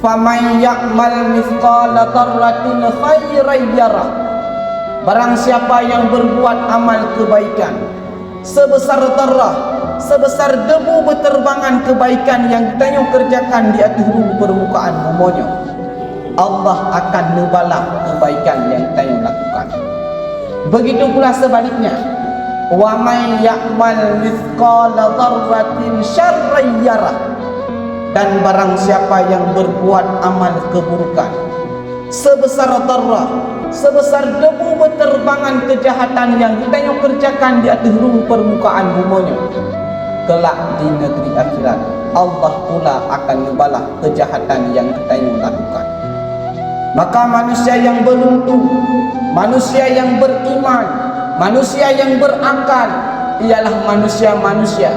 faman ya'mal mithqala dzarratin khairan yarah. Barang siapa yang berbuat amal kebaikan sebesar darah, sebesar debu berterbangan kebaikan yang kita kerjakan di atas permukaan buminya, Allah akan membalas kebaikan yang kita lakukan. Begitu pula sebaliknya, wa may ya'mal mithqala dzarratin syarran yarah. Dan barang siapa yang berbuat amal keburukan sebesar darah, sebesar debu berterbangan kejahatan yang kita kerjakan di atas permukaan buminya, kelak di negeri akhirat Allah pula akan membalas kejahatan yang kita lakukan. Maka manusia yang beruntung, manusia yang beriman, manusia yang berakal ialah manusia-manusia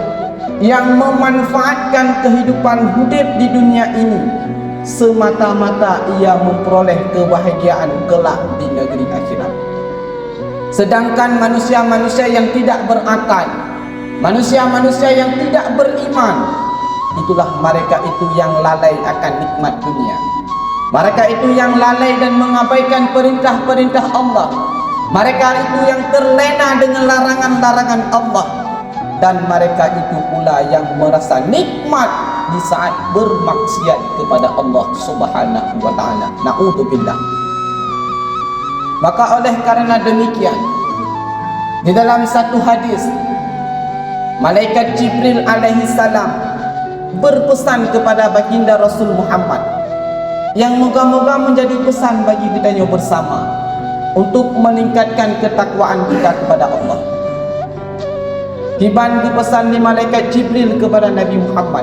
yang memanfaatkan kehidupan hidup di dunia ini semata-mata ia memperoleh kebahagiaan kelak di negeri akhirat. Sedangkan manusia-manusia yang tidak berakal, manusia-manusia yang tidak beriman, itulah mereka itu yang lalai akan nikmat dunia. Mereka itu yang lalai dan mengabaikan perintah-perintah Allah. Mereka itu yang terlena dengan larangan-larangan Allah. Dan mereka itu pula yang merasa nikmat di saat bermaksiat kepada Allah Subhanahu wa ta'ala. Na'udzubillah. Maka oleh karena demikian, di dalam satu hadis, malaikat Jibril alaihi salam berpesan kepada baginda Rasul Muhammad yang moga-moga menjadi pesan bagi kita bersama untuk meningkatkan ketakwaan kita kepada Allah. Dibantu pesan di malaikat Jibril kepada Nabi Muhammad,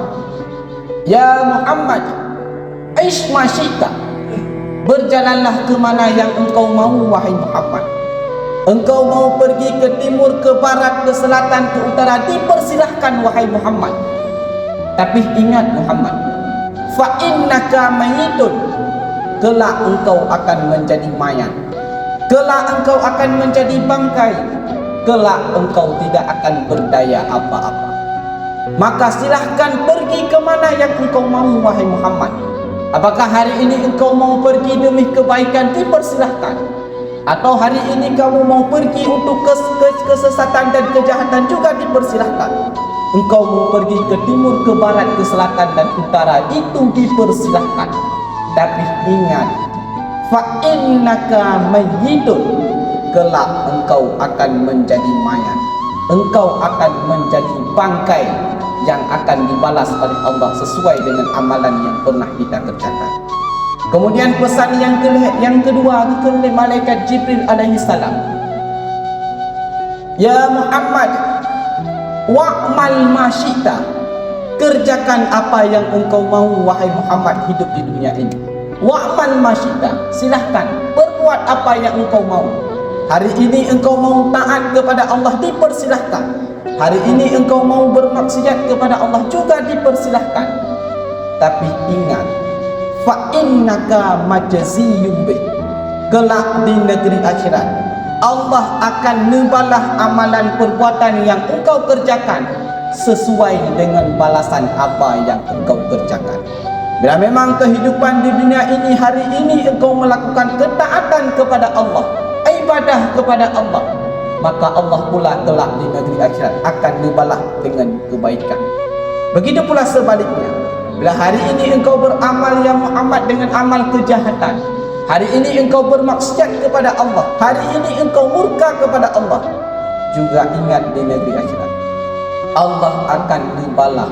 ya Muhammad, aish ma syi'ta, berjalanlah ke mana yang engkau mau wahai Muhammad. Engkau mau pergi ke timur, ke barat, ke selatan, ke utara, dipersilahkan wahai Muhammad. Tapi ingat Muhammad, fa innaka mayyitun, kelak engkau akan menjadi mayat, kelak engkau akan menjadi bangkai, kelak engkau tidak akan berdaya apa-apa. Maka silahkan pergi ke mana yang engkau mau wahai Muhammad. Apakah hari ini engkau mau pergi demi kebaikan, dipersilahkan. Atau hari ini kamu mau pergi untuk kesesatan dan kejahatan, juga dipersilahkan. Engkau mau pergi ke timur, ke barat, ke selatan dan utara, itu dipersilahkan. Tapi ingat, fa innaka mayyitun, kelak engkau akan menjadi mayat, engkau akan menjadi bangkai yang akan dibalas oleh Allah sesuai dengan amalan yang pernah kita kerjakan. Kemudian pesan yang kedua oleh malaikat Jibril alaihi salam, ya Muhammad, wa'mal ma syi'ta, kerjakan apa yang engkau mau wahai Muhammad hidup di dunia ini. Wa'mal ma syi'ta, silahkan berbuat apa yang engkau mau. Hari ini engkau mau taat kepada Allah, dipersilahkan. Hari ini engkau mau bermaksiat kepada Allah, juga dipersilahkan. Tapi ingat, fa innaka majziyun bih, kelak di negeri akhirat Allah akan membalas amalan perbuatan yang engkau kerjakan sesuai dengan balasan apa yang engkau kerjakan. Bila memang kehidupan di dunia ini hari ini engkau melakukan ketaatan kepada Allah, ibadah kepada Allah, maka Allah pula kelak di negeri akhirat akan dibalas dengan kebaikan. Begitu pula sebaliknya, bila hari ini engkau beramal ya Muhammad dengan amal kejahatan, hari ini engkau bermaksiat kepada Allah, hari ini engkau murka kepada Allah, juga ingat di negeri akhirat Allah akan dibalas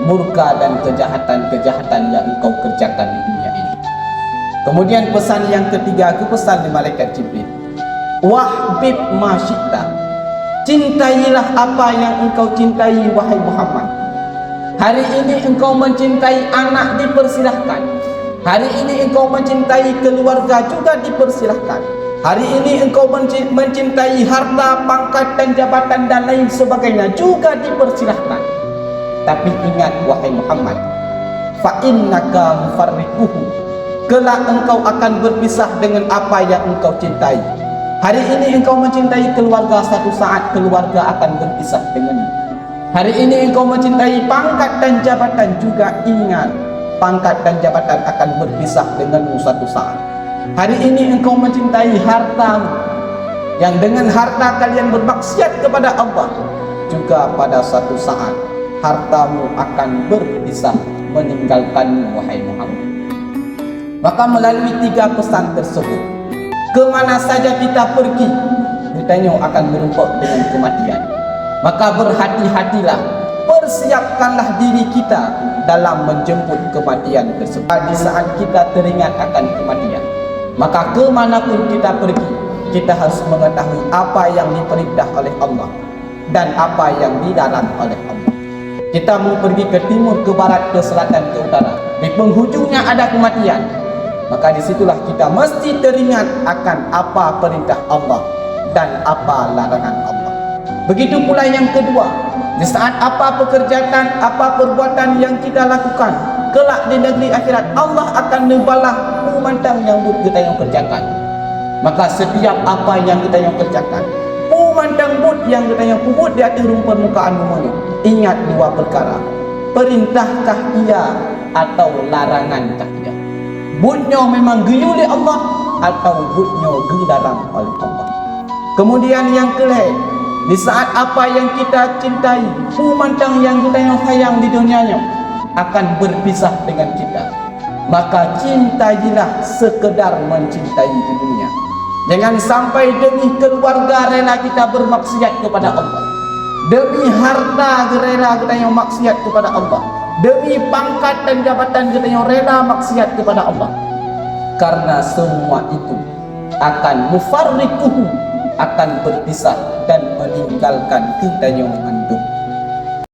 murka dan kejahatan-kejahatan yang engkau kerjakan di dunia ini. Kemudian pesan yang ketiga, pesan di malaikat Jibril, wahbib ma syi'ta, cintailah apa yang engkau cintai wahai Muhammad. Hari ini engkau mencintai anak, dipersilahkan. Hari ini engkau mencintai keluarga, juga dipersilahkan. Hari ini engkau mencintai harta, pangkat dan jabatan dan lain sebagainya, juga dipersilahkan. Tapi ingat wahai Muhammad, fa innaka mufarriquhu, kelak engkau akan berpisah dengan apa yang engkau cintai. Hari ini engkau mencintai keluarga, satu saat keluarga akan berpisah denganmu. Hari ini engkau mencintai pangkat dan jabatan, juga ingat pangkat dan jabatan akan berpisah denganmu suatu saat. Hari ini engkau mencintai hartamu, yang dengan harta kalian bermaksiat kepada Allah, juga pada suatu saat hartamu akan berpisah meninggalkanmu, wahai Muhammad. Maka melalui 3 pesan tersebut, kemana saja kita pergi, kitanya akan berjumpa dengan kematian. Maka berhati-hatilah, persiapkanlah diri kita dalam menjemput kematian tersebut. Di saat kita teringat akan kematian, maka kemanapun kita pergi, kita harus mengetahui apa yang diperintah oleh Allah dan apa yang dilarang oleh Allah. Kita mau pergi ke timur, ke barat, ke selatan, ke utara, di penghujungnya ada kematian. Maka disitulah kita mesti teringat akan apa perintah Allah dan apa larangan Allah. Begitu pula yang kedua, di saat apa pekerjaan, apa perbuatan yang kita lakukan, kelak di negeri akhirat Allah akan membalas pemandang yang kita yang kerjakan. Maka setiap apa yang kita yang kerjakan, pemandang bud yang kita yang kubut di atas permukaan bumi, ingat 2 perkara. Perintahkah ia atau larangankah ia? Budnya memang geyuli Allah atau budnya dilarang oleh Allah. Kemudian yang kelima, di saat apa yang kita cintai, pemandang yang kita yang sayang di dunianya akan berpisah dengan kita, maka cintailah sekedar mencintai di dunia. Jangan sampai demi keluarga rela kita bermaksiat kepada Allah, demi harta rela kita yang maksiat kepada Allah, demi pangkat dan jabatan kita yang rela maksiat kepada Allah. Karena semua itu akan mufarriquhu, akan berpisah dan meninggalkan kita yang